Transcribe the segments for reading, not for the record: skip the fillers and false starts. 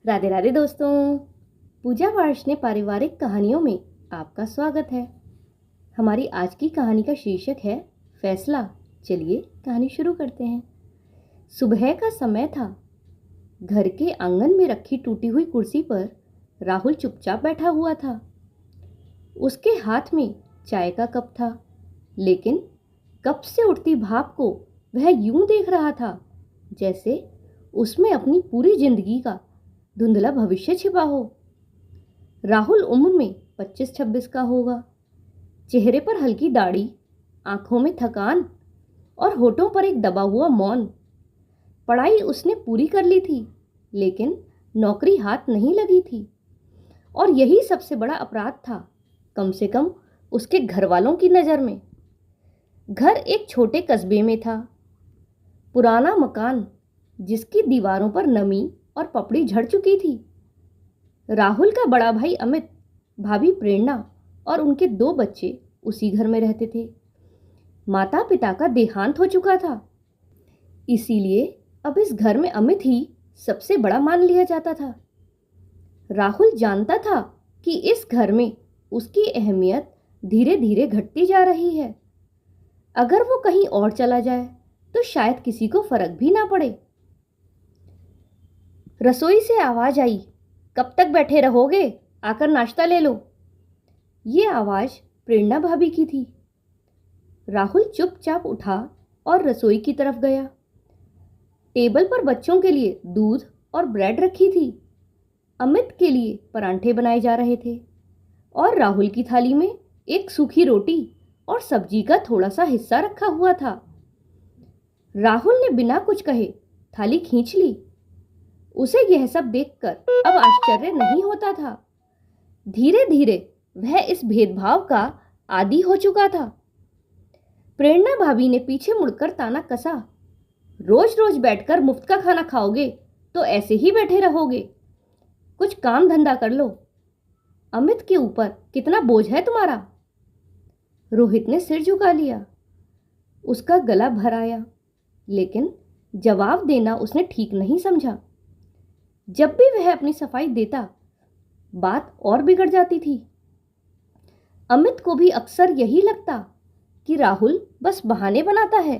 राधे राधे दोस्तों। पूजा वार्ष ने पारिवारिक कहानियों में आपका स्वागत है। हमारी आज की कहानी का शीर्षक है फैसला। चलिए कहानी शुरू करते हैं। सुबह का समय था। घर के आंगन में रखी टूटी हुई कुर्सी पर राहुल चुपचाप बैठा हुआ था। उसके हाथ में चाय का कप था, लेकिन कप से उठती भाप को वह यूं देख रहा था जैसे उसमें अपनी पूरी जिंदगी का धुंधला भविष्य छिपा हो। राहुल उम्र में 25-26 का होगा। चेहरे पर हल्की दाढ़ी, आंखों में थकान और होठों पर एक दबा हुआ मौन। पढ़ाई उसने पूरी कर ली थी, लेकिन नौकरी हाथ नहीं लगी थी। और यही सबसे बड़ा अपराध था, कम से कम उसके घर वालों की नज़र में। घर एक छोटे कस्बे में था। पुराना मकान जिसकी दीवारों पर नमी और पपड़ी झड़ चुकी थी। राहुल का बड़ा भाई अमित, भाभी प्रेरणा और उनके 2 बच्चे उसी घर में रहते थे। माता पिता का देहांत हो चुका था, इसीलिए अब इस घर में अमित ही सबसे बड़ा मान लिया जाता था। राहुल जानता था कि इस घर में उसकी अहमियत धीरे धीरे घटती जा रही है। अगर वो कहीं और चला जाए तो शायद किसी को फर्क भी ना पड़े। रसोई से आवाज आई, कब तक बैठे रहोगे? आकर नाश्ता ले लो। ये आवाज प्रेरणा भाभी की थी। राहुल चुपचाप उठा और रसोई की तरफ गया। टेबल पर बच्चों के लिए दूध और ब्रेड रखी थी। अमित के लिए परांठे बनाए जा रहे थे और राहुल की थाली में एक सूखी रोटी और सब्जी का थोड़ा सा हिस्सा रखा हुआ था। राहुल ने बिना कुछ कहे थाली खींच ली। उसे यह सब देखकर अब आश्चर्य नहीं होता था। धीरे धीरे वह इस भेदभाव का आदी हो चुका था। प्रेरणा भाभी ने पीछे मुड़कर ताना कसा, रोज रोज बैठकर मुफ्त का खाना खाओगे तो ऐसे ही बैठे रहोगे। कुछ काम धंधा कर लो। अमित के ऊपर कितना बोझ है तुम्हारा। रोहित ने सिर झुका लिया। उसका गला भर आया, लेकिन जवाब देना उसने ठीक नहीं समझा। जब भी वह अपनी सफाई देता, बात और बिगड़ जाती थी। अमित को भी अक्सर यही लगता कि राहुल बस बहाने बनाता है।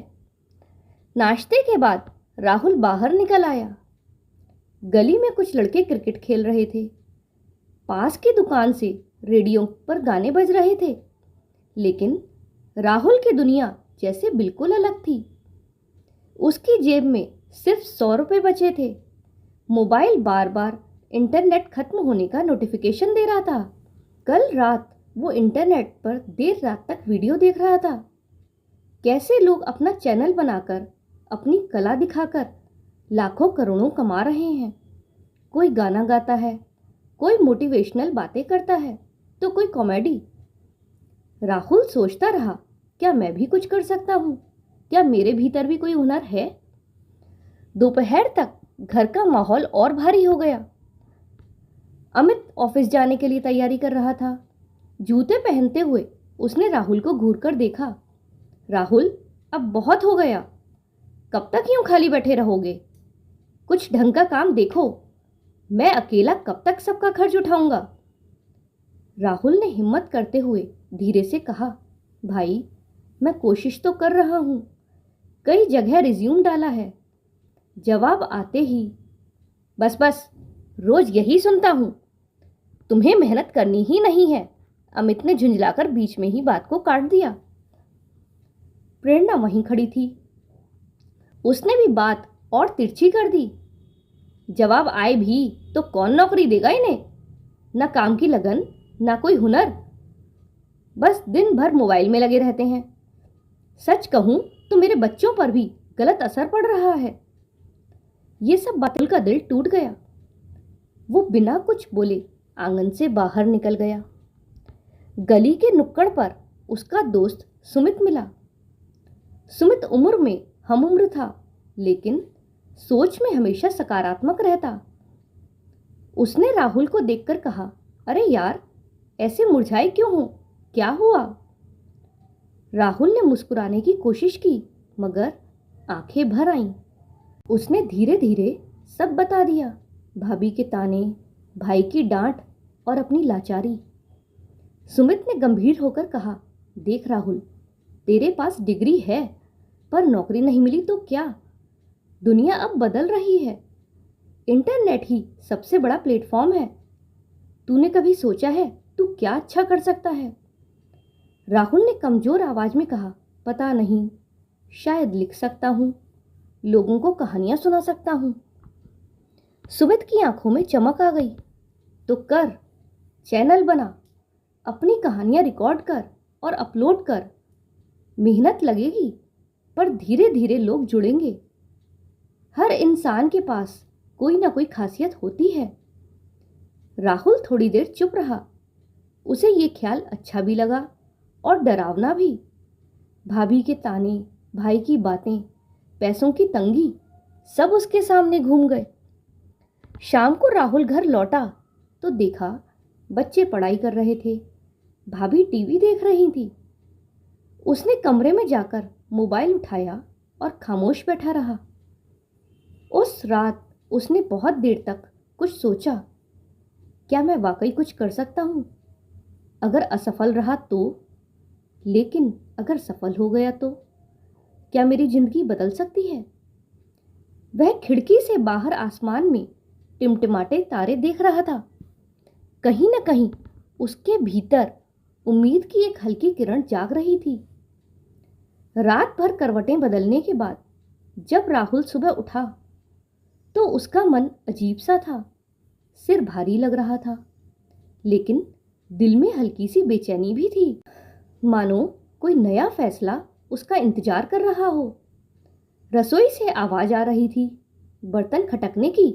नाश्ते के बाद राहुल बाहर निकल आया। गली में कुछ लड़के क्रिकेट खेल रहे थे। पास की दुकान से रेडियो पर गाने बज रहे थे, लेकिन राहुल की दुनिया जैसे बिल्कुल अलग थी। उसकी जेब में सिर्फ 100 रुपये बचे थे। मोबाइल बार बार इंटरनेट खत्म होने का नोटिफिकेशन दे रहा था। कल रात वो इंटरनेट पर देर रात तक वीडियो देख रहा था। कैसे लोग अपना चैनल बनाकर अपनी कला दिखाकर लाखों करोड़ों कमा रहे हैं। कोई गाना गाता है, कोई मोटिवेशनल बातें करता है, तो कोई कॉमेडी। राहुल सोचता रहा, क्या मैं भी कुछ कर सकता हूँ? क्या मेरे भीतर भी कोई हुनर है? दोपहर तक घर का माहौल और भारी हो गया। अमित ऑफिस जाने के लिए तैयारी कर रहा था। जूते पहनते हुए उसने राहुल को घूरकर देखा। राहुल, अब बहुत हो गया। कब तक यूं खाली बैठे रहोगे? कुछ ढंग का काम देखो। मैं अकेला कब तक सबका खर्च उठाऊंगा? राहुल ने हिम्मत करते हुए धीरे से कहा, भाई, मैं कोशिश तो कर रहा हूं। कई जगह रिज्यूम डाला है, जवाब आते ही बस बस रोज यही सुनता हूं। तुम्हें मेहनत करनी ही नहीं है। अमित ने झुंझलाकर बीच में ही बात को काट दिया। प्रेरणा वहीं खड़ी थी। उसने भी बात और तिरछी कर दी। जवाब आए भी तो कौन नौकरी देगा इन्हें? ना काम की लगन, ना कोई हुनर। बस दिन भर मोबाइल में लगे रहते हैं। सच कहूं तो मेरे बच्चों पर भी गलत असर पड़ रहा है। ये सब बातों का दिल टूट गया। वो बिना कुछ बोले आंगन से बाहर निकल गया। गली के नुक्कड़ पर उसका दोस्त सुमित मिला। सुमित उम्र में हम उम्र था, लेकिन सोच में हमेशा सकारात्मक रहता। उसने राहुल को देखकर कहा, अरे यार, ऐसे मुरझाए क्यों हो? क्या हुआ? राहुल ने मुस्कुराने की कोशिश की, मगर आंखें भर आईं। उसने धीरे धीरे सब बता दिया। भाभी के ताने, भाई की डांट और अपनी लाचारी। सुमित ने गंभीर होकर कहा, देख राहुल, तेरे पास डिग्री है पर नौकरी नहीं मिली तो क्या? दुनिया अब बदल रही है। इंटरनेट ही सबसे बड़ा प्लेटफॉर्म है। तूने कभी सोचा है तू क्या अच्छा कर सकता है? राहुल ने कमजोर आवाज में कहा, पता नहीं, शायद लिख सकता हूं, लोगों को कहानियां सुना सकता हूं। सुमित की आंखों में चमक आ गई। तो कर, चैनल बना, अपनी कहानियां रिकॉर्ड कर और अपलोड कर। मेहनत लगेगी पर धीरे धीरे लोग जुड़ेंगे। हर इंसान के पास कोई ना कोई खासियत होती है। राहुल थोड़ी देर चुप रहा। उसे ये ख्याल अच्छा भी लगा और डरावना भी। भाभी के ताने, भाई की बातें, पैसों की तंगी, सब उसके सामने घूम गए। शाम को राहुल घर लौटा तो देखा बच्चे पढ़ाई कर रहे थे, भाभी टीवी देख रही थी। उसने कमरे में जाकर मोबाइल उठाया और खामोश बैठा रहा। उस रात उसने बहुत देर तक कुछ सोचा। क्या मैं वाकई कुछ कर सकता हूं? अगर असफल रहा तो? लेकिन अगर सफल हो गया तो क्या मेरी जिंदगी बदल सकती है? वह खिड़की से बाहर आसमान में टिमटिमाते तारे देख रहा था। कहीं न कहीं उसके भीतर उम्मीद की एक हल्की किरण जाग रही थी। रात भर करवटें बदलने के बाद जब राहुल सुबह उठा तो उसका मन अजीब सा था। सिर भारी लग रहा था, लेकिन दिल में हल्की सी बेचैनी भी थी, मानो कोई नया फैसला उसका इंतजार कर रहा हो। रसोई से आवाज आ रही थी, बर्तन खटकने की,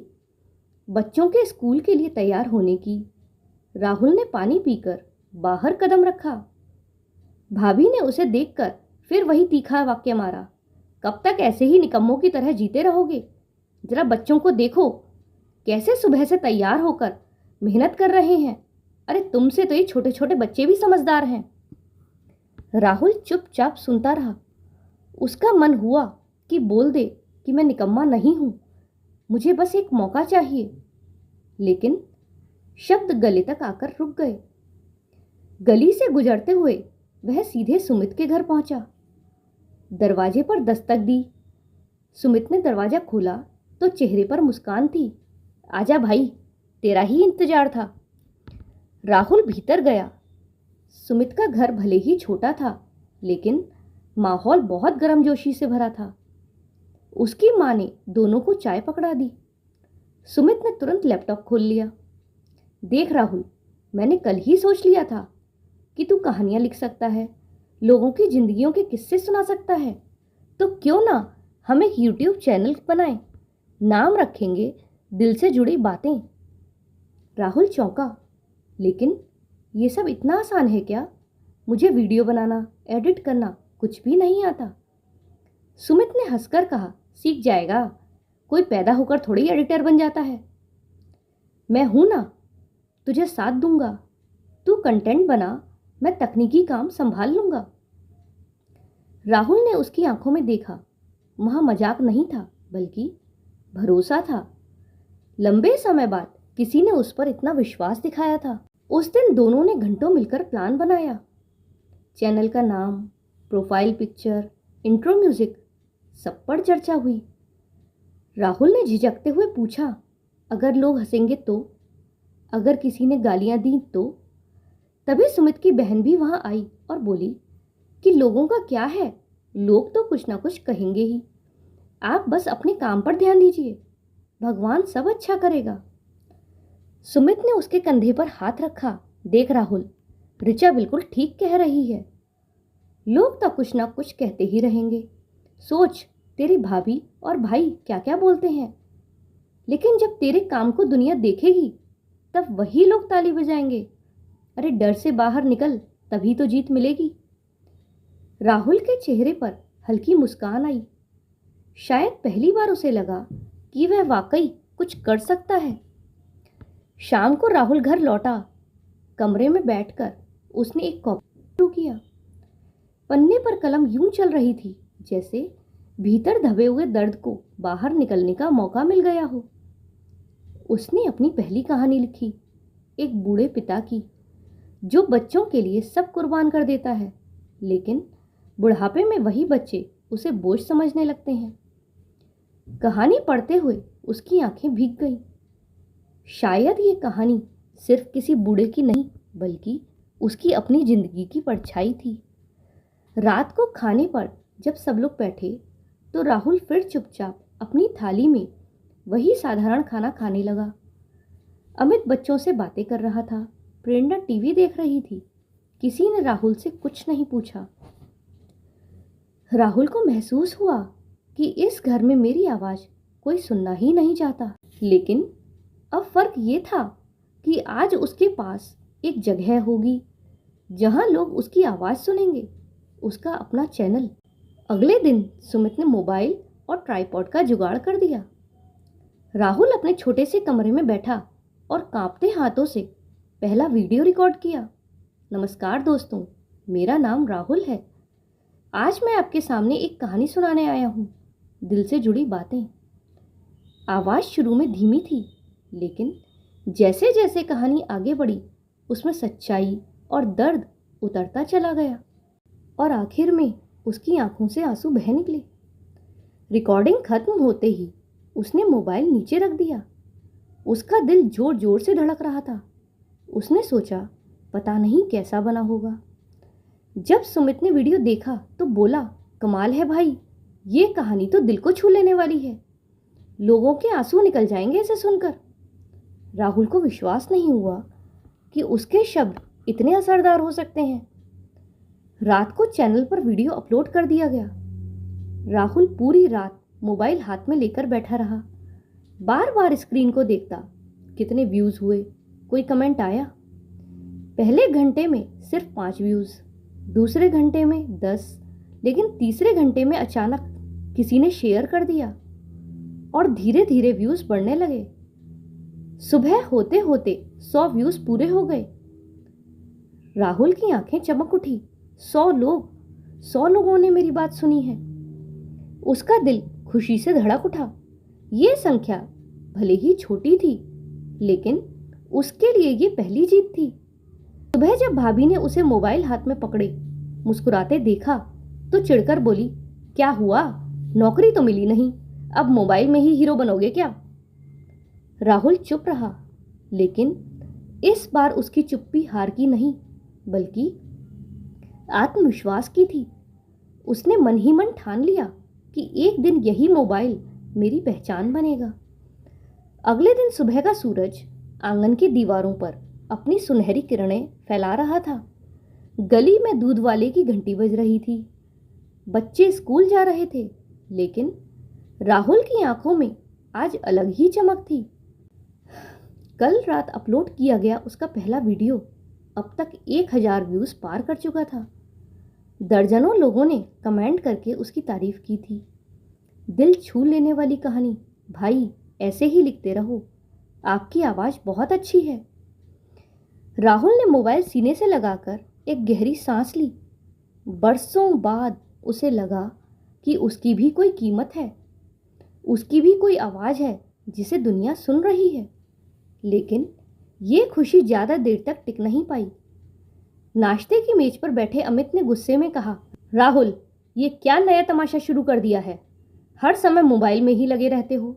बच्चों के स्कूल के लिए तैयार होने की। राहुल ने पानी पीकर बाहर कदम रखा। भाभी ने उसे देखकर फिर वही तीखा वाक्य मारा, कब तक ऐसे ही निकम्मों की तरह जीते रहोगे? जरा बच्चों को देखो, कैसे सुबह से तैयार होकर मेहनत कर रहे हैं। अरे तुमसे तो ये छोटे छोटे बच्चे भी समझदार हैं। राहुल चुपचाप सुनता रहा। उसका मन हुआ कि बोल दे कि मैं निकम्मा नहीं हूं, मुझे बस एक मौका चाहिए। लेकिन शब्द गले तक आकर रुक गए। गली से गुजरते हुए वह सीधे सुमित के घर पहुंचा। दरवाजे पर दस्तक दी। सुमित ने दरवाजा खोला तो चेहरे पर मुस्कान थी। आजा भाई, तेरा ही इंतजार था। राहुल भीतर गया। सुमित का घर भले ही छोटा था, लेकिन माहौल बहुत गर्मजोशी से भरा था। उसकी माँ ने दोनों को चाय पकड़ा दी। सुमित ने तुरंत लैपटॉप खोल लिया। देख राहुल, मैंने कल ही सोच लिया था कि तू कहानियां लिख सकता है, लोगों की जिंदगियों के किस्से सुना सकता है। तो क्यों ना हम एक यूट्यूब चैनल बनाएं, नाम रखेंगे दिल से जुड़ी बातें। राहुल चौंका, लेकिन ये सब इतना आसान है क्या? मुझे वीडियो बनाना, एडिट करना कुछ भी नहीं आता। सुमित ने हंसकर कहा, सीख जाएगा, कोई पैदा होकर थोड़ी एडिटर बन जाता है। मैं हूं ना, तुझे साथ दूंगा। तू कंटेंट बना, मैं तकनीकी काम संभाल लूंगा। राहुल ने उसकी आंखों में देखा। वहां मजाक नहीं था, बल्कि भरोसा था। लंबे समय बाद किसी ने उस पर इतना विश्वास दिखाया था। उस दिन दोनों ने घंटों मिलकर प्लान बनाया। चैनल का नाम, प्रोफाइल पिक्चर, इंट्रो म्यूजिक, सब पर चर्चा हुई। राहुल ने झिझकते हुए पूछा, अगर लोग हंसेंगे तो? अगर किसी ने गालियां दी तो? तभी सुमित की बहन भी वहां आई और बोली कि लोगों का क्या है, लोग तो कुछ ना कुछ कहेंगे ही। आप बस अपने काम पर ध्यान दीजिए, भगवान सब अच्छा करेगा। सुमित ने उसके कंधे पर हाथ रखा। देख राहुल, ऋचा बिल्कुल ठीक कह रही है। लोग तो कुछ ना कुछ कहते ही रहेंगे। सोच, तेरी भाभी और भाई क्या क्या बोलते हैं, लेकिन जब तेरे काम को दुनिया देखेगी तब वही लोग ताली बजाएंगे। अरे डर से बाहर निकल, तभी तो जीत मिलेगी। राहुल के चेहरे पर हल्की मुस्कान आई। शायद पहली बार उसे लगा कि वह वाकई कुछ कर सकता है। शाम को राहुल घर लौटा। कमरे में बैठकर उसने एक कॉपी शुरू किया। पन्ने पर कलम यूं चल रही थी जैसे भीतर दबे हुए दर्द को बाहर निकलने का मौका मिल गया हो। उसने अपनी पहली कहानी लिखी, एक बूढ़े पिता की जो बच्चों के लिए सब कुर्बान कर देता है, लेकिन बुढ़ापे में वही बच्चे उसे बोझ समझने लगते हैं। कहानी पढ़ते हुए उसकी आंखें भीग गईं। शायद ये कहानी सिर्फ किसी बूढ़े की नहीं, बल्कि उसकी अपनी जिंदगी की परछाई थी। रात को खाने पर जब सब लोग बैठे तो राहुल फिर चुपचाप अपनी थाली में वही साधारण खाना खाने लगा। अमित बच्चों से बातें कर रहा था, प्रेरणा टीवी देख रही थी। किसी ने राहुल से कुछ नहीं पूछा। राहुल को महसूस हुआ कि इस घर में मेरी आवाज कोई सुनना ही नहीं चाहता। लेकिन अब फर्क ये था कि आज उसके पास एक जगह होगी जहां लोग उसकी आवाज सुनेंगे, उसका अपना चैनल। अगले दिन सुमित ने मोबाइल और ट्राइपॉड का जुगाड़ कर दिया। राहुल अपने छोटे से कमरे में बैठा और कांपते हाथों से पहला वीडियो रिकॉर्ड किया। नमस्कार दोस्तों, मेरा नाम राहुल है। आज मैं आपके सामने एक कहानी सुनाने आया हूँ, दिल से जुड़ी बातें। आवाज़ शुरू में धीमी थी, लेकिन जैसे जैसे कहानी आगे बढ़ी उसमें सच्चाई और दर्द उतरता चला गया और आखिर में उसकी आंखों से आंसू बह निकले। रिकॉर्डिंग खत्म होते ही उसने मोबाइल नीचे रख दिया। उसका दिल जोर जोर से धड़क रहा था। उसने सोचा, पता नहीं कैसा बना होगा। जब सुमित ने वीडियो देखा तो बोला, कमाल है भाई, ये कहानी तो दिल को छू लेने वाली है। लोगों के आंसू निकल जाएंगे इसे सुनकर। राहुल को विश्वास नहीं हुआ कि उसके शब्द इतने असरदार हो सकते हैं। रात को चैनल पर वीडियो अपलोड कर दिया गया। राहुल पूरी रात मोबाइल हाथ में लेकर बैठा रहा, बार बार स्क्रीन को देखता, कितने व्यूज हुए, कोई कमेंट आया। पहले घंटे में सिर्फ 5 व्यूज, दूसरे घंटे में 10, लेकिन तीसरे घंटे में अचानक किसी ने शेयर कर दिया और धीरे धीरे व्यूज बढ़ने लगे। सुबह होते होते 100 व्यूज पूरे हो गए। राहुल की आंखें चमक उठी। 100 लोगों ने मेरी बात सुनी है। उसका दिल खुशी से धड़क उठा। ये संख्या भले ही छोटी थी, लेकिन उसके लिए ये पहली जीत थी। सुबह जब भाभी ने उसे मोबाइल हाथ में पकड़े मुस्कुराते देखा तो चिढ़कर बोली, क्या हुआ, नौकरी तो मिली नहीं, अब मोबाइल में ही हीरो बनोगे क्या? राहुल चुप रहा, लेकिन इस बार उसकी चुप्पी हार की नहीं, बल्कि आत्मविश्वास की थी। उसने मन ही मन ठान लिया कि एक दिन यही मोबाइल मेरी पहचान बनेगा। अगले दिन सुबह का सूरज आंगन की दीवारों पर अपनी सुनहरी किरणें फैला रहा था। गली में दूध वाले की घंटी बज रही थी। बच्चे स्कूल जा रहे थे, लेकिन राहुल की आंखों में आज अलग ही चमक थी। कल रात अपलोड किया गया उसका पहला वीडियो अब तक 1000 व्यूज पार कर चुका था। दर्जनों लोगों ने कमेंट करके उसकी तारीफ की थी। दिल छू लेने वाली कहानी। भाई, ऐसे ही लिखते रहो, आपकी आवाज़ बहुत अच्छी है। राहुल ने मोबाइल सीने से लगाकर एक गहरी सांस ली। बरसों बाद उसे लगा कि उसकी भी कोई कीमत है, उसकी भी कोई आवाज़ है जिसे दुनिया सुन रही है। लेकिन ये खुशी ज़्यादा देर तक टिक नहीं पाई। नाश्ते की मेज पर बैठे अमित ने गुस्से में कहा, राहुल, ये क्या नया तमाशा शुरू कर दिया है? हर समय मोबाइल में ही लगे रहते हो।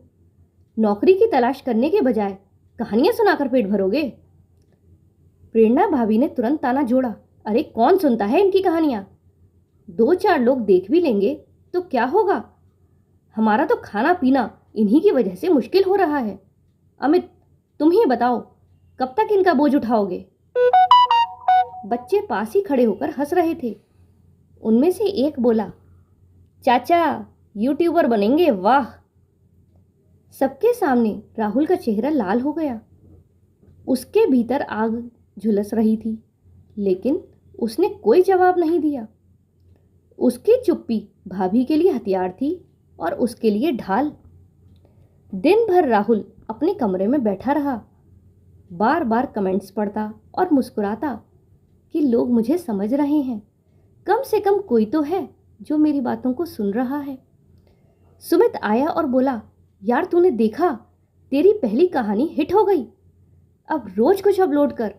नौकरी की तलाश करने के बजाय कहानियां सुनाकर पेट भरोगे? प्रेरणा भाभी ने तुरंत ताना जोड़ा, अरे कौन सुनता है इनकी कहानियां? 2-4 लोग देख भी लेंगे तो क्या होगा? हमारा तो खाना पीना इन्हीं की वजह से मुश्किल हो रहा है। अमित, तुम ही बताओ, कब तक इनका बोझ उठाओगे? बच्चे पास ही खड़े होकर हंस रहे थे। उनमें से एक बोला, चाचा, यूट्यूबर बनेंगे, वाह। सबके सामने राहुल का चेहरा लाल हो गया। उसके भीतर आग झुलस रही थी, लेकिन उसने कोई जवाब नहीं दिया। उसकी चुप्पी भाभी के लिए हथियार थी और उसके लिए ढाल। दिन भर राहुल अपने कमरे में बैठा रहा, बार बार कमेंट्स पढ़ता और मुस्कुराता कि लोग मुझे समझ रहे हैं, कम से कम कोई तो है जो मेरी बातों को सुन रहा है। सुमित आया और बोला, यार तूने देखा, तेरी पहली कहानी हिट हो गई। अब रोज कुछ अपलोड कर,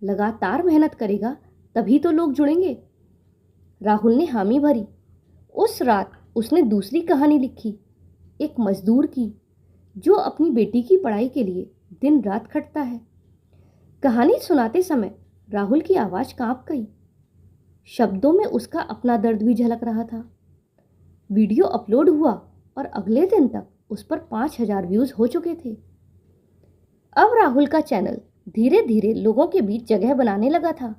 लगातार मेहनत करेगा तभी तो लोग जुड़ेंगे। राहुल ने हामी भरी। उस रात उसने दूसरी कहानी लिखी, एक मजदूर की जो अपनी बेटी की पढ़ाई के लिए दिन रात खटता है। कहानी सुनाते समय राहुल की आवाज कांप गई। शब्दों में उसका अपना दर्द भी झलक रहा था। वीडियो अपलोड हुआ और अगले दिन तक उस पर 5,000 व्यूज हो चुके थे। अब राहुल का चैनल धीरे धीरे लोगों के बीच जगह बनाने लगा था,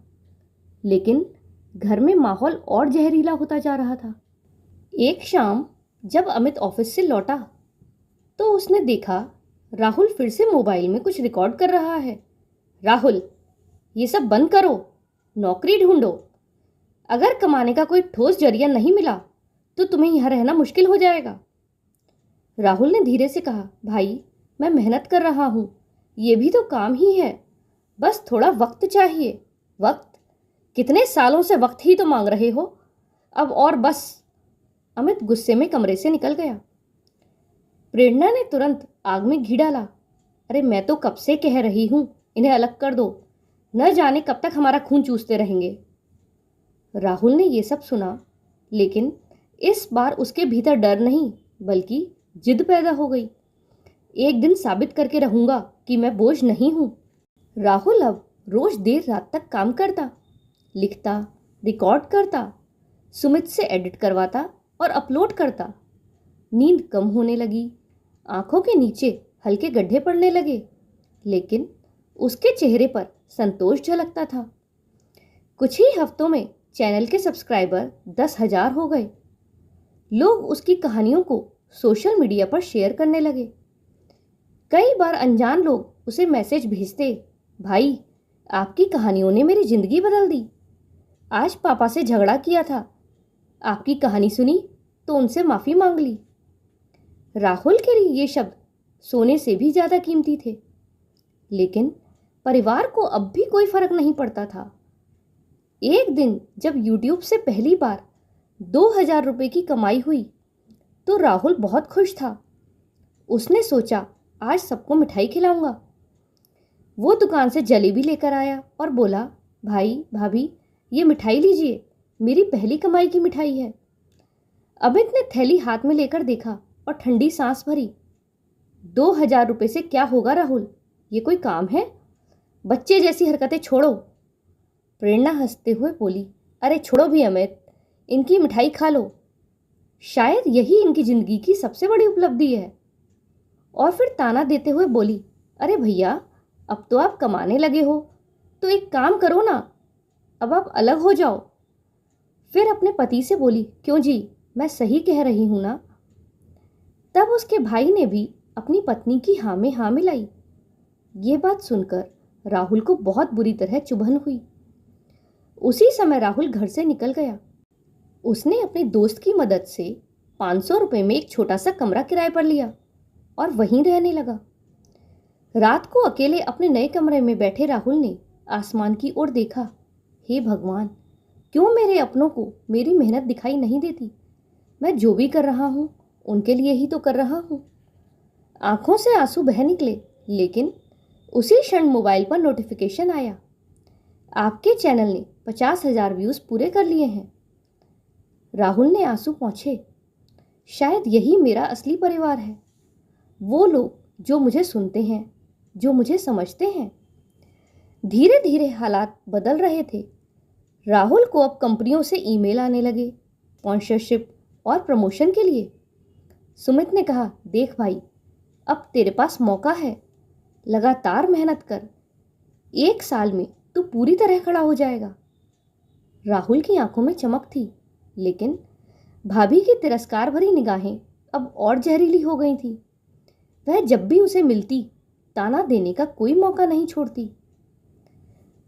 लेकिन घर में माहौल और जहरीला होता जा रहा था। एक शाम जब अमित ऑफिस से लौटा तो उसने देखा राहुल फिर से मोबाइल में कुछ रिकॉर्ड कर रहा है। राहुल, ये सब बंद करो, नौकरी ढूंढो। अगर कमाने का कोई ठोस जरिया नहीं मिला तो तुम्हें यहाँ रहना मुश्किल हो जाएगा। राहुल ने धीरे से कहा, भाई मैं मेहनत कर रहा हूँ, ये भी तो काम ही है, बस थोड़ा वक्त चाहिए। वक्त? कितने सालों से वक्त ही तो मांग रहे हो, अब और बस। अमित गुस्से में कमरे से निकल गया। प्रेरणा ने तुरंत आग में घी डाला। अरे मैं तो कब से कह रही हूँ इन्हें अलग कर दो, न जाने कब तक हमारा खून चूसते रहेंगे। राहुल ने यह सब सुना, लेकिन इस बार उसके भीतर डर नहीं बल्कि जिद पैदा हो गई। एक दिन साबित करके रहूंगा कि मैं बोझ नहीं हूं। राहुल अब रोज देर रात तक काम करता, लिखता, रिकॉर्ड करता, सुमित से एडिट करवाता और अपलोड करता। नींद कम होने लगी, आंखों के नीचे हल्के गड्ढे पड़ने लगे, लेकिन उसके चेहरे पर संतोष झलकता था। कुछ ही हफ्तों में चैनल के सब्सक्राइबर 10,000 हो गए। लोग उसकी कहानियों को सोशल मीडिया पर शेयर करने लगे। कई बार अनजान लोग उसे मैसेज भेजते, भाई आपकी कहानियों ने मेरी जिंदगी बदल दी। आज पापा से झगड़ा किया था, आपकी कहानी सुनी तो उनसे माफी मांग ली। राहुल के लिए ये शब्द सोने से भी ज्यादा कीमती थे, लेकिन परिवार को अब भी कोई फर्क नहीं पड़ता था। एक दिन जब YouTube से पहली बार 2,000 रुपए की कमाई हुई तो राहुल बहुत खुश था। उसने सोचा आज सबको मिठाई खिलाऊंगा। वो दुकान से जलेबी लेकर आया और बोला, भाई भाभी ये मिठाई लीजिए, मेरी पहली कमाई की मिठाई है। अमित ने थैली हाथ में लेकर देखा और ठंडी सांस भरी। 2,000 रुपए से क्या होगा राहुल, ये कोई काम है? बच्चे जैसी हरकतें छोड़ो। प्रेरणा हंसते हुए बोली, अरे छोड़ो भी अमित, इनकी मिठाई खा लो, शायद यही इनकी जिंदगी की सबसे बड़ी उपलब्धि है। और फिर ताना देते हुए बोली, अरे भैया अब तो आप कमाने लगे हो तो एक काम करो ना, अब आप अलग हो जाओ। फिर अपने पति से बोली, क्यों जी, मैं सही कह रही हूं ना? तब उसके भाई ने भी अपनी पत्नी की हाँ में हाँ मिलाई। ये बात सुनकर राहुल को बहुत बुरी तरह चुभन हुई। उसी समय राहुल घर से निकल गया। उसने अपने दोस्त की मदद से 500 रुपए में एक छोटा सा कमरा किराए पर लिया और वहीं रहने लगा। रात को अकेले अपने नए कमरे में बैठे राहुल ने आसमान की ओर देखा। हे भगवान, क्यों मेरे अपनों को मेरी मेहनत दिखाई नहीं देती? मैं जो भी कर रहा हूँ उनके लिए ही तो कर रहा हूँ। आंखों से आंसू बह निकले, लेकिन उसी क्षण मोबाइल पर नोटिफिकेशन आया, आपके चैनल ने 50,000 व्यूज पूरे कर लिए हैं। राहुल ने आंसू पोंछे। शायद यही मेरा असली परिवार है, वो लोग जो मुझे सुनते हैं, जो मुझे समझते हैं। धीरे धीरे हालात बदल रहे थे। राहुल को अब कंपनियों से ईमेल आने लगे, स्पॉन्सरशिप और प्रमोशन के लिए। सुमित ने कहा, देख भाई, अब तेरे पास मौका है, लगातार मेहनत कर, 1 साल में तू पूरी तरह खड़ा हो जाएगा। राहुल की आंखों में चमक थी, लेकिन भाभी की तिरस्कार भरी निगाहें अब और जहरीली हो गई थी। वह जब भी उसे मिलती ताना देने का कोई मौका नहीं छोड़ती।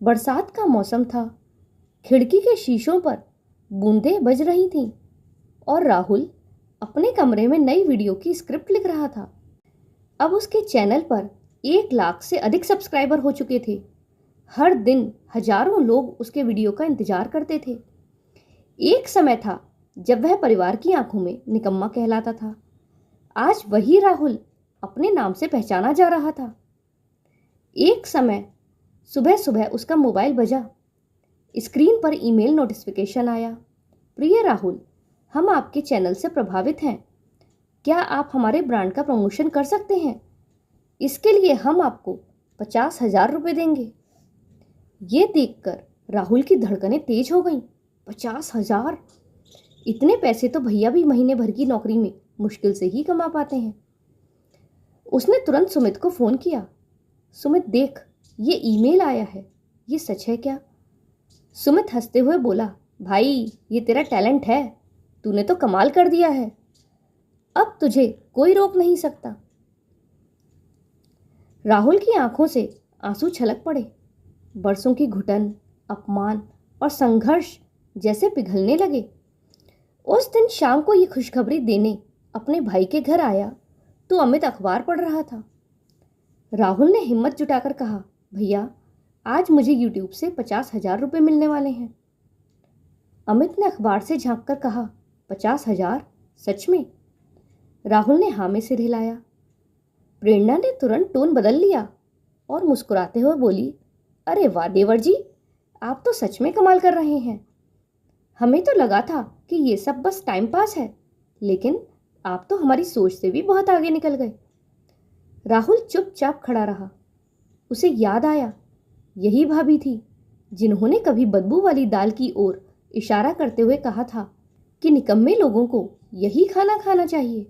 बरसात का मौसम था, खिड़की के शीशों पर बूंदें बज रही थीं और राहुल अपने कमरे में नई वीडियो की स्क्रिप्ट लिख रहा था। अब उसके चैनल पर 1 लाख से अधिक सब्सक्राइबर हो चुके थे। हर दिन हजारों लोग उसके वीडियो का इंतजार करते थे। एक समय था जब वह परिवार की आंखों में निकम्मा कहलाता था। आज वही राहुल अपने नाम से पहचाना जा रहा था। एक समय सुबह सुबह उसका मोबाइल बजा। स्क्रीन पर ईमेल नोटिफिकेशन आया। प्रिय राहुल, हम आपके चैनल से प्रभावित हैं। क्या आप हमारे ब्रांड का प्रमोशन कर सकते हैं? इसके लिए हम आपको 50,000 रुपये देंगे। ये देखकर राहुल की धड़कनें तेज हो गईं। 50,000! इतने पैसे तो भैया भी महीने भर की नौकरी में मुश्किल से ही कमा पाते हैं। उसने तुरंत सुमित को फ़ोन किया। सुमित देख, ये ईमेल आया है, ये सच है क्या? सुमित हंसते हुए बोला, भाई ये तेरा टैलेंट है, तूने तो कमाल कर दिया है। अब तुझे कोई रोक नहीं सकता। राहुल की आंखों से आंसू छलक पड़े। बरसों की घुटन, अपमान और संघर्ष जैसे पिघलने लगे। उस दिन शाम को ये खुशखबरी देने अपने भाई के घर आया तो अमित अखबार पढ़ रहा था। राहुल ने हिम्मत जुटाकर कहा, भैया आज मुझे यूट्यूब से 50,000 रुपये मिलने वाले हैं। अमित ने अखबार से झांक कर कहा, 50,000? सच में? राहुल ने हाँ में सिर हिलाया। प्रेरणा ने तुरंत टोन बदल लिया और मुस्कुराते हुए बोली, अरे वाह देवर जी, आप तो सच में कमाल कर रहे हैं। हमें तो लगा था कि ये सब बस टाइम पास है, लेकिन आप तो हमारी सोच से भी बहुत आगे निकल गए। राहुल चुपचाप खड़ा रहा। उसे याद आया, यही भाभी थी जिन्होंने कभी बदबू वाली दाल की ओर इशारा करते हुए कहा था कि निकम्मे लोगों को यही खाना खाना चाहिए।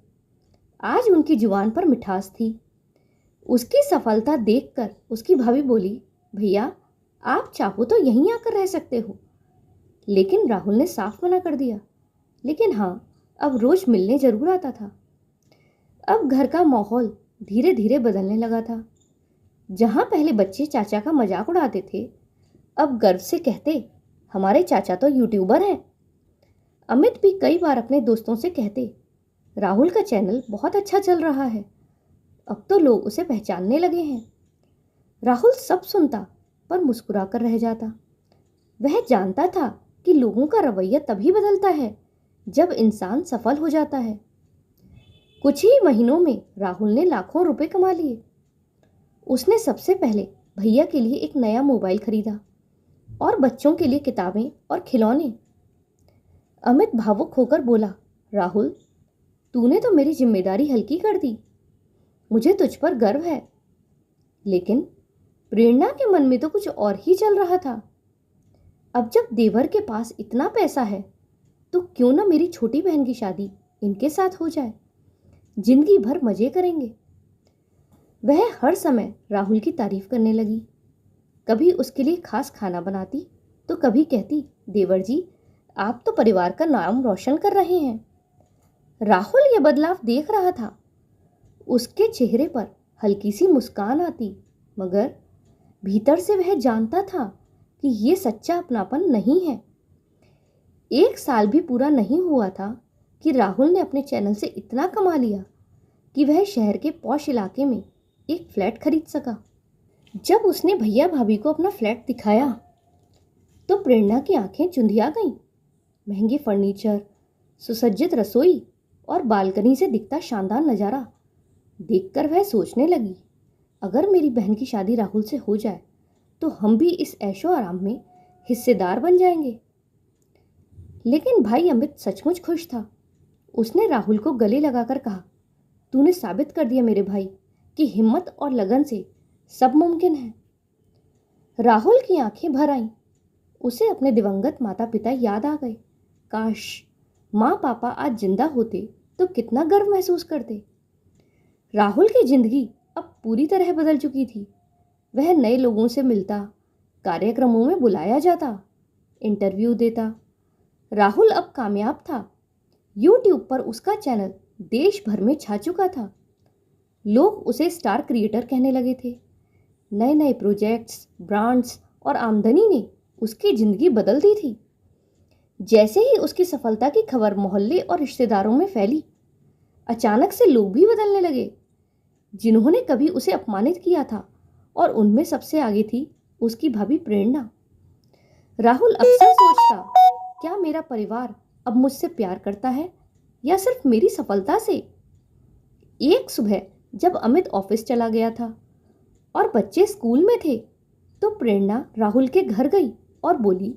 आज उनकी जुबान पर मिठास थी। उसकी सफलता देखकर उसकी भाभी बोली, भैया आप चाहो तो यहीं आकर रह सकते हो। लेकिन राहुल ने साफ मना कर दिया। लेकिन हाँ, अब रोज मिलने जरूर आता था। अब घर का माहौल धीरे धीरे बदलने लगा था। जहाँ पहले बच्चे चाचा का मजाक उड़ाते थे, अब गर्व से कहते, हमारे चाचा तो यूट्यूबर हैं। अमित भी कई बार अपने दोस्तों से कहते, राहुल का चैनल बहुत अच्छा चल रहा है, अब तो लोग उसे पहचानने लगे हैं। राहुल सब सुनता पर मुस्कुरा कर रह जाता। वह जानता था कि लोगों का रवैया तभी बदलता है जब इंसान सफल हो जाता है। कुछ ही महीनों में राहुल ने लाखों रुपए कमा लिए। उसने सबसे पहले भैया के लिए एक नया मोबाइल खरीदा और बच्चों के लिए किताबें और खिलौने। अमित भावुक होकर बोला, राहुल तूने तो मेरी जिम्मेदारी हल्की कर दी। मुझे तुझ पर गर्व है। लेकिन प्रेरणा के मन में तो कुछ और ही चल रहा था। अब जब देवर के पास इतना पैसा है तो क्यों ना मेरी छोटी बहन की शादी इनके साथ हो जाए, जिंदगी भर मजे करेंगे। वह हर समय राहुल की तारीफ करने लगी। कभी उसके लिए खास खाना बनाती तो कभी कहती, देवर जी आप तो परिवार का नाम रोशन कर रहे हैं। राहुल ये बदलाव देख रहा था। उसके चेहरे पर हल्की सी मुस्कान आती, मगर भीतर से वह जानता था कि ये सच्चा अपनापन नहीं है। 1 साल भी पूरा नहीं हुआ था कि राहुल ने अपने चैनल से इतना कमा लिया कि वह शहर के पॉश इलाके में एक फ्लैट खरीद सका। जब उसने भैया भाभी को अपना फ्लैट दिखाया तो प्रेरणा की आंखें चुंधिया गईं। महंगे फर्नीचर, सुसज्जित रसोई और बालकनी से दिखता शानदार नज़ारा देखकर वह सोचने लगी, अगर मेरी बहन की शादी राहुल से हो जाए तो हम भी इस ऐशो आराम में हिस्सेदार बन जाएंगे। लेकिन भाई अमित सचमुच खुश था। उसने राहुल को गले लगाकर कहा, तूने साबित कर दिया मेरे भाई कि हिम्मत और लगन से सब मुमकिन है। राहुल की आंखें भर आईं। उसे अपने दिवंगत माता पिता याद आ गए। काश माँ पापा आज जिंदा होते तो कितना गर्व महसूस करते। राहुल की जिंदगी अब पूरी तरह बदल चुकी थी। वह नए लोगों से मिलता, कार्यक्रमों में बुलाया जाता, इंटरव्यू देता। राहुल अब कामयाब था। यूट्यूब पर उसका चैनल देश भर में छा चुका था। लोग उसे स्टार क्रिएटर कहने लगे थे। नए नए प्रोजेक्ट्स, ब्रांड्स और आमदनी ने उसकी जिंदगी बदल दी थी। जैसे ही उसकी सफलता की खबर मोहल्ले और रिश्तेदारों में फैली, अचानक से लोग भी बदलने लगे। जिन्होंने कभी उसे अपमानित किया था और उनमें सबसे आगे थी उसकी भाभी प्रेरणा। राहुल अक्सर सोचता, क्या मेरा परिवार अब मुझसे प्यार करता है या सिर्फ मेरी सफलता से? एक सुबह जब अमित ऑफिस चला गया था और बच्चे स्कूल में थे तो प्रेरणा राहुल के घर गई और बोली,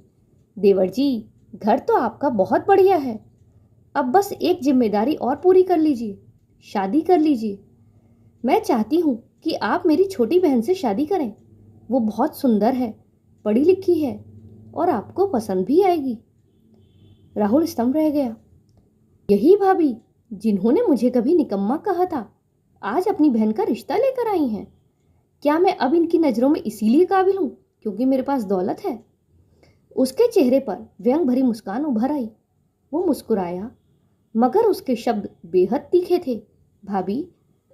देवर जी, घर तो आपका बहुत बढ़िया है, अब बस एक जिम्मेदारी और पूरी कर लीजिए, शादी कर लीजिए। मैं चाहती हूँ कि आप मेरी छोटी बहन से शादी करें। वो बहुत सुंदर है, पढ़ी लिखी है और आपको पसंद भी आएगी। राहुल स्तंभ रह गया। यही भाभी जिन्होंने मुझे कभी निकम्मा कहा था, आज अपनी बहन का रिश्ता लेकर आई हैं। क्या मैं अब इनकी नज़रों में इसीलिए काबिल हूँ क्योंकि मेरे पास दौलत है? उसके चेहरे पर व्यंग भरी मुस्कान उभर आई। वो मुस्कुराया, मगर उसके शब्द बेहद तीखे थे। भाभी,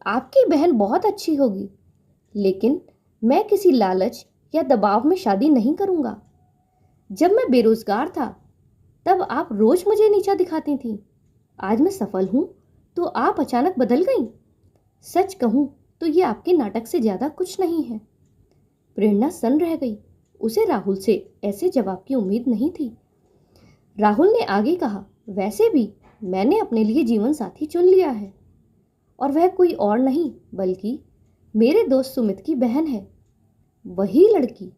आपकी बहन बहुत अच्छी होगी, लेकिन मैं किसी लालच या दबाव में शादी नहीं करूँगा। जब मैं बेरोजगार था तब आप रोज मुझे नीचा दिखाती थीं। आज मैं सफल हूँ तो आप अचानक बदल गईं। सच कहूँ तो ये आपके नाटक से ज़्यादा कुछ नहीं है। प्रेरणा सन्न रह गई। उसे राहुल से ऐसे जवाब की उम्मीद नहीं थी। राहुल ने आगे कहा, वैसे भी मैंने अपने लिए जीवन साथी चुन लिया है और वह कोई और नहीं बल्कि मेरे दोस्त सुमित की बहन है। वही लड़की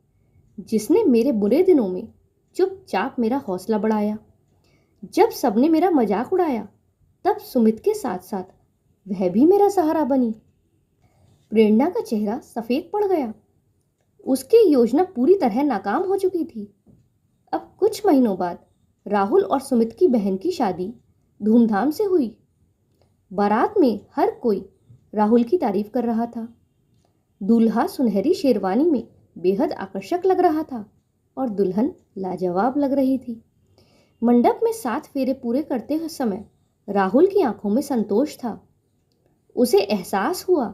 जिसने मेरे बुरे दिनों में चुपचाप मेरा हौसला बढ़ाया। जब सबने मेरा मजाक उड़ाया तब सुमित के साथ साथ वह भी मेरा सहारा बनी। प्रेरणा का चेहरा सफेद पड़ गया। उसकी योजना पूरी तरह नाकाम हो चुकी थी। अब कुछ महीनों बाद राहुल और सुमित की बहन की शादी धूमधाम से हुई। बारात में हर कोई राहुल की तारीफ कर रहा था। दूल्हा सुनहरी शेरवानी में बेहद आकर्षक लग रहा था और दुल्हन लाजवाब लग रही थी। मंडप में 7 फेरे पूरे करते हुए समय राहुल की आंखों में संतोष था। उसे एहसास हुआ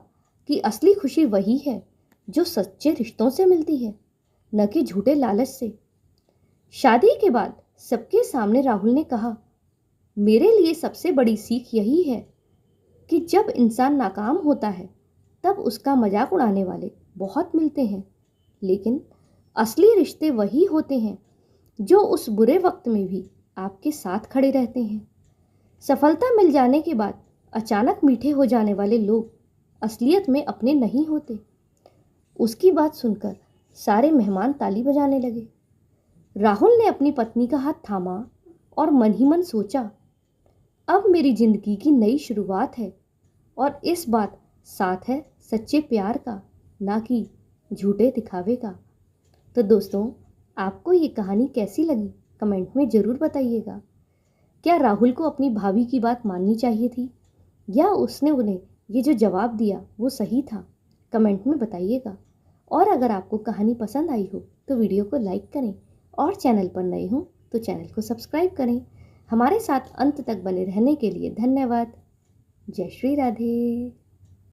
कि असली खुशी वही है जो सच्चे रिश्तों से मिलती है, न कि झूठे लालच से। शादी के बाद सबके सामने राहुल ने कहा, मेरे लिए सबसे बड़ी सीख यही है कि जब इंसान नाकाम होता है तब उसका मजाक उड़ाने वाले बहुत मिलते हैं, लेकिन असली रिश्ते वही होते हैं जो उस बुरे वक्त में भी आपके साथ खड़े रहते हैं। सफलता मिल जाने के बाद अचानक मीठे हो जाने वाले लोग असलियत में अपने नहीं होते। उसकी बात सुनकर सारे मेहमान ताली बजाने लगे। राहुल ने अपनी पत्नी का हाथ थामा और मन ही मन सोचा, अब मेरी जिंदगी की नई शुरुआत है और इस बात साथ है सच्चे प्यार का, ना कि झूठे दिखावे का। तो दोस्तों, आपको ये कहानी कैसी लगी कमेंट में ज़रूर बताइएगा। क्या राहुल को अपनी भाभी की बात माननी चाहिए थी या उसने उन्हें ये जो जवाब दिया वो सही था? कमेंट में बताइएगा। और अगर आपको कहानी पसंद आई हो तो वीडियो को लाइक करें और चैनल पर नए हो तो चैनल को सब्सक्राइब करें। हमारे साथ अंत तक बने रहने के लिए धन्यवाद। जय श्री राधे।